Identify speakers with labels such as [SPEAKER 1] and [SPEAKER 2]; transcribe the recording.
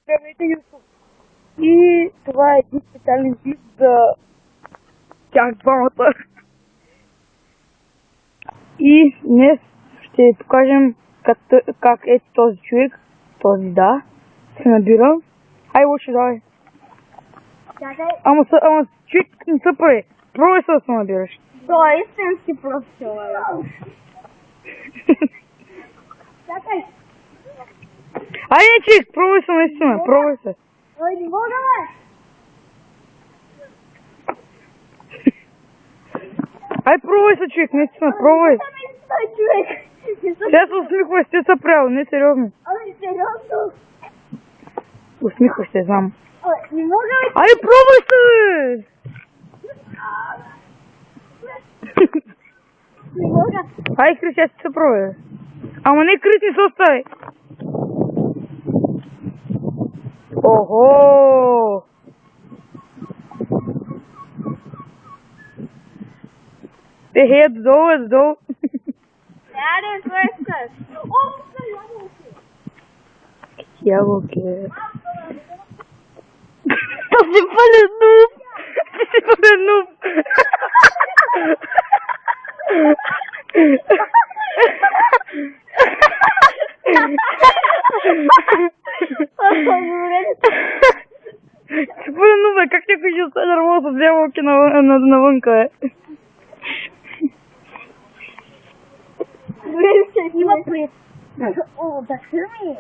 [SPEAKER 1] Здравейте, Юсуф. И това е един специален вид за тях двамата. И днес ще покажем как е този човек, този да, се набира. Ай, лошо, давай. Ама човек не се прави. Пробвай се да се набираш.
[SPEAKER 2] Това е истински професионален. Чакай.
[SPEAKER 1] Айде, човек, пробвай се наистина, пробвай се.
[SPEAKER 2] Ой, не мога, бе.
[SPEAKER 1] Ай, пробвай се, човек, наистина, пробвай. Сега се усмихваш, ти се правил, не сериозно.
[SPEAKER 2] Ай, сериозно?
[SPEAKER 1] Усмихваш се, знам.
[SPEAKER 2] Ой, не мога, бе.
[SPEAKER 1] Ай, пробвай се, бе!
[SPEAKER 2] Не мога.
[SPEAKER 1] Ай, Крис, аз ти се пробвай. Ама не, Крис, не се остави. Охо! Е, додолу.
[SPEAKER 2] Аре, свършаш. О, тук е ябълки.
[SPEAKER 1] Ябълки. То си пълен нуб! Ти си пълен нуб! Ти пълен нуб, бе! Как някой ще остане нормално с ябълки навънка, е?
[SPEAKER 2] Има пред. О, да храми.